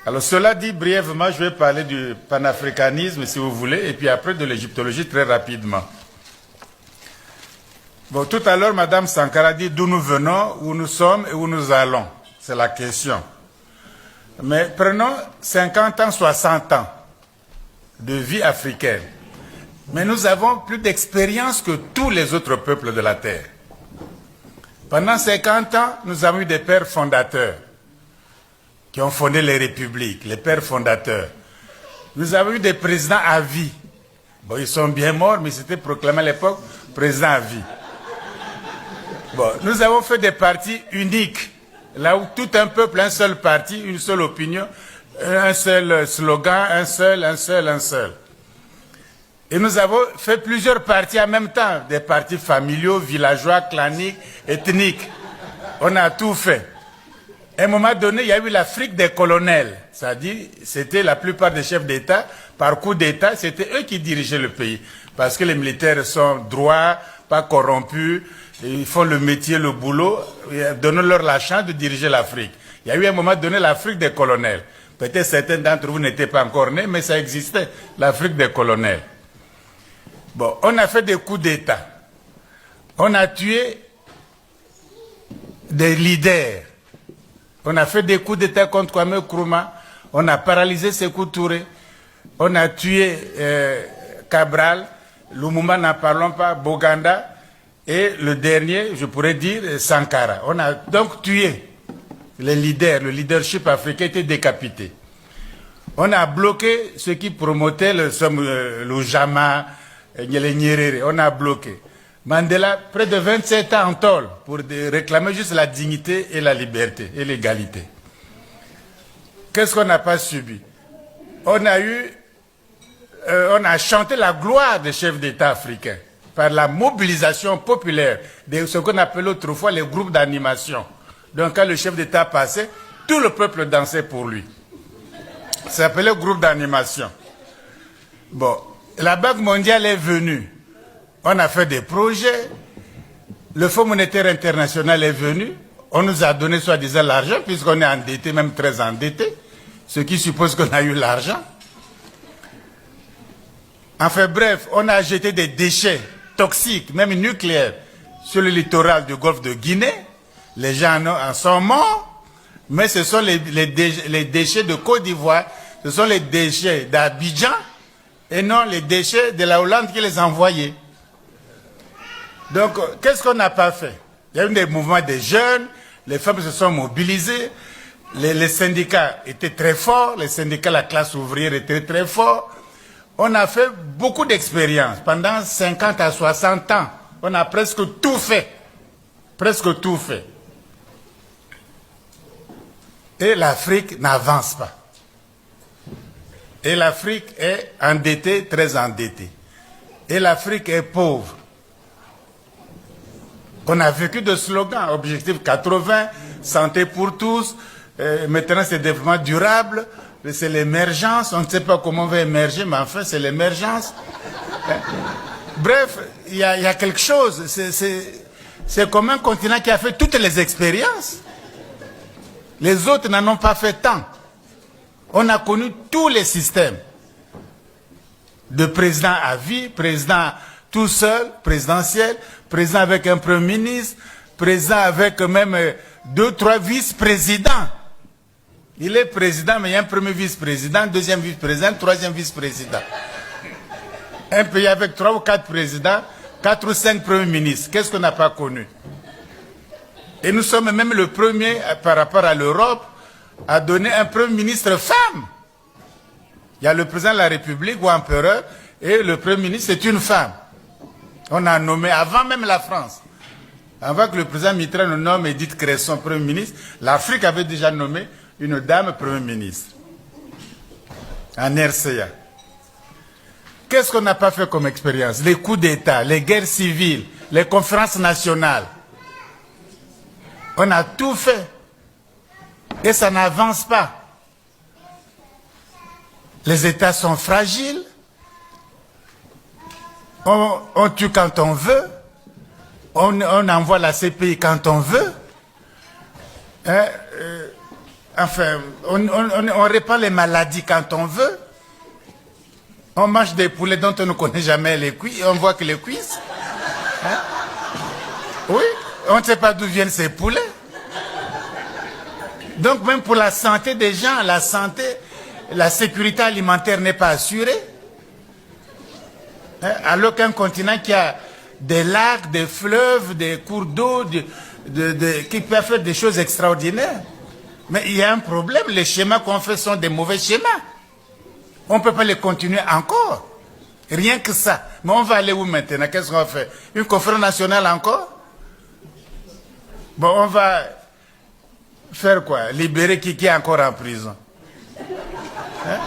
Alors cela dit, brièvement, je vais parler du panafricanisme, si vous voulez, et puis après de l'égyptologie très rapidement. Bon, tout à l'heure, Madame Sankara dit d'où nous venons, où nous sommes et où nous allons. C'est la question. Mais prenons 50 ans, 60 ans de vie africaine. Mais nous avons plus d'expérience que tous les autres peuples de la Terre. Pendant 50 ans, nous avons eu des pères fondateurs qui ont fondé les républiques, les pères fondateurs. Nous avons eu des présidents à vie. Bon, ils sont bien morts, mais c'était proclamé à l'époque président à vie. Bon, nous avons fait des partis uniques, là où tout un peuple, un seul parti, une seule opinion, un seul slogan, un seul. Et nous avons fait plusieurs partis en même temps, des partis familiaux, villageois, claniques, ethniques. On a tout fait. À un moment donné, il y a eu l'Afrique des colonels. C'est-à-dire, c'était la plupart des chefs d'État, par coup d'État, c'était eux qui dirigeaient le pays. Parce que les militaires sont droits, pas corrompus, ils font le métier, le boulot, donnons-leur la chance de diriger l'Afrique. Il y a eu à un moment donné l'Afrique des colonels. Peut-être certains d'entre vous n'étaient pas encore nés, mais ça existait, l'Afrique des colonels. Bon, on a fait des coups d'État. On a tué des leaders. On a fait des coups d'État contre Kwame Nkrumah. On a paralysé Sékou Touré. On a tué Cabral. Lumumba, n'en parlons pas. Boganda. Et le dernier, je pourrais dire, Sankara. On a donc tué les leaders. Le leadership africain était décapité. On a bloqué ceux qui promotaient le Jama, les Nyerere. On a bloqué. Mandela, près de 27 ans en tôle pour réclamer juste la dignité et la liberté et l'égalité. Qu'est-ce qu'on n'a pas subi? On a chanté la gloire des chefs d'État africains par la mobilisation populaire de ce qu'on appelait autrefois les groupes d'animation. Donc quand le chef d'État passait, tout le peuple dansait pour lui. Ça s'appelait groupe d'animation. Bon, la Banque mondiale est venue. On a fait des projets, le Fonds monétaire international est venu, on nous a donné soi-disant l'argent, puisqu'on est endetté, même très endetté, ce qui suppose qu'on a eu l'argent. Enfin bref, on a jeté des déchets toxiques, même nucléaires, sur le littoral du golfe de Guinée. Les gens en sont morts, mais ce sont les déchets de Côte d'Ivoire, ce sont les déchets d'Abidjan, et non les déchets de la Hollande qui les envoyaient. Donc, qu'est-ce qu'on n'a pas fait? Il y a eu des mouvements des jeunes, les femmes se sont mobilisées, les syndicats étaient très forts, les syndicats, la classe ouvrière était très fort. On a fait beaucoup d'expériences. Pendant 50 à 60 ans, on a presque tout fait. Presque tout fait. Et l'Afrique n'avance pas. Et l'Afrique est endettée, très endettée. Et l'Afrique est pauvre. On a vécu de slogans, objectif 80, santé pour tous, maintenant c'est développement durable, c'est l'émergence, on ne sait pas comment on va émerger, mais enfin c'est l'émergence. Bref, il y a quelque chose, c'est comme un continent qui a fait toutes les expériences. Les autres n'en ont pas fait tant. On a connu tous les systèmes. De président à vie, président tout seul, présidentiel, président avec un premier ministre, président avec même 2, 3 vice-présidents. Il est président, mais il y a un premier vice-président, deuxième vice-président, troisième vice-président. Un pays avec 3 ou 4 présidents, 4 ou 5 premiers ministres. Qu'est-ce qu'on n'a pas connu? Et nous sommes même le premier, par rapport à l'Europe, à donner un premier ministre femme. Il y a le président de la République ou empereur, et le premier ministre, c'est une femme. On a nommé, avant même la France, avant que le président Mitterrand nous nomme Edith Cresson Premier ministre, l'Afrique avait déjà nommé une dame Premier ministre, en RCA. Qu'est-ce qu'on n'a pas fait comme expérience? Les coups d'État, les guerres civiles, les conférences nationales. On a tout fait. Et ça n'avance pas. Les États sont fragiles. On tue quand on veut. On envoie la CPI quand on veut. Enfin, on répand les maladies quand on veut. On mange des poulets dont on ne connaît jamais les cuisses. On voit que les cuisses. Hein? Oui, on ne sait pas d'où viennent ces poulets. Donc même pour la santé des gens, la santé, la sécurité alimentaire n'est pas assurée. Hein? Alors qu'un continent qui a des lacs, des fleuves, des cours d'eau, qui peut faire des choses extraordinaires. Mais il y a un problème, les schémas qu'on fait sont des mauvais schémas. On ne peut pas les continuer encore. Rien que ça. Mais on va aller où maintenant? Qu'est-ce qu'on fait? Une conférence nationale encore? Bon, on va faire quoi? Libérer qui est encore en prison? Hein?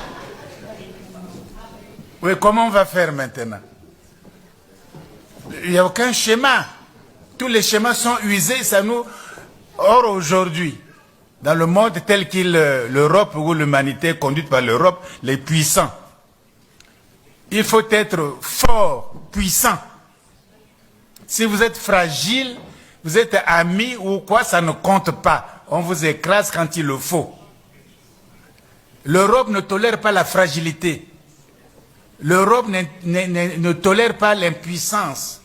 Oui, comment on va faire maintenant? Il n'y a aucun schéma. Tous les schémas sont usés, ça nous... Or, aujourd'hui, dans le monde tel qu'il l'Europe ou l'humanité est conduite par l'Europe, les puissants, il faut être fort, puissant. Si vous êtes fragile, vous êtes ami ou quoi, ça ne compte pas. On vous écrase quand il le faut. L'Europe ne tolère pas la fragilité. L'Europe ne tolère pas l'impuissance.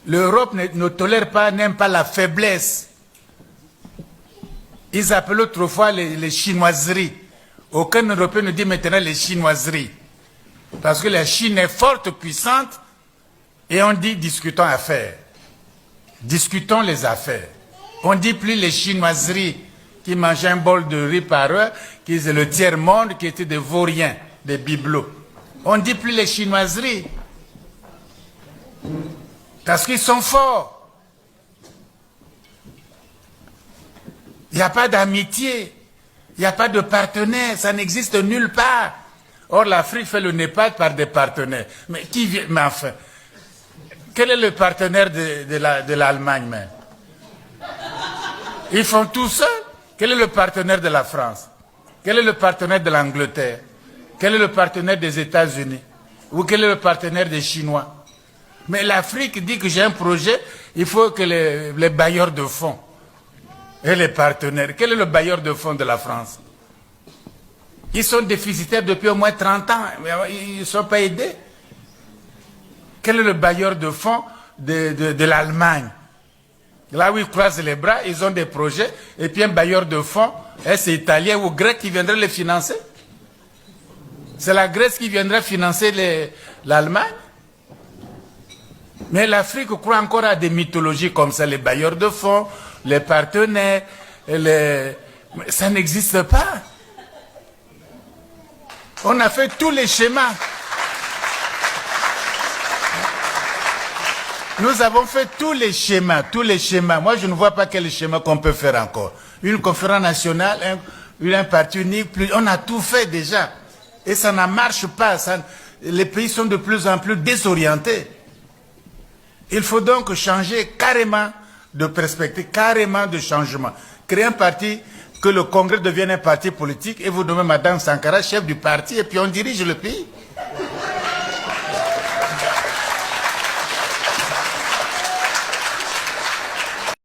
L'Europe ne tolère pas, n'aime pas la faiblesse. Ils appellent autrefois les chinoiseries. Aucun Européen ne dit maintenant les chinoiseries. Parce que la Chine est forte, puissante, et on dit discutons affaires. Discutons les affaires. On ne dit plus les chinoiseries qui mangeaient un bol de riz par heure, qui étaient le tiers-monde, qui étaient des vauriens, des bibelots. On ne dit plus les chinoiseries. Parce qu'ils sont forts. Il n'y a pas d'amitié, il n'y a pas de partenaire, ça n'existe nulle part. Or, l'Afrique fait le NEPAD par des partenaires. Mais qui vient? Mais enfin, quel est le partenaire de l'Allemagne même? Ils font tout seuls. Quel est le partenaire de la France? Quel est le partenaire de l'Angleterre? Quel est le partenaire des États-Unis? Ou quel est le partenaire des Chinois? Mais l'Afrique dit que j'ai un projet, il faut que les bailleurs de fonds et les partenaires. Quel est le bailleur de fonds de la France? Ils sont déficitaires depuis au moins 30 ans. Ils ne sont pas aidés. Quel est le bailleur de fonds de l'Allemagne? Là où ils croisent les bras, ils ont des projets. Et puis un bailleur de fonds, c'est italien ou grec qui viendrait les financer. C'est la Grèce qui viendrait financer l'Allemagne. Mais l'Afrique croit encore à des mythologies comme ça, les bailleurs de fonds, les partenaires, ça n'existe pas. On a fait tous les schémas. Nous avons fait tous les schémas, tous les schémas. Moi, je ne vois pas quel schéma qu'on peut faire encore. Une conférence nationale, un parti unique, on a tout fait déjà. Et ça ne marche pas. Les pays sont de plus en plus désorientés. Il faut donc changer carrément de perspective, carrément de changement. Créer un parti, que le Congrès devienne un parti politique et vous nommez Madame Sankara chef du parti et puis on dirige le pays.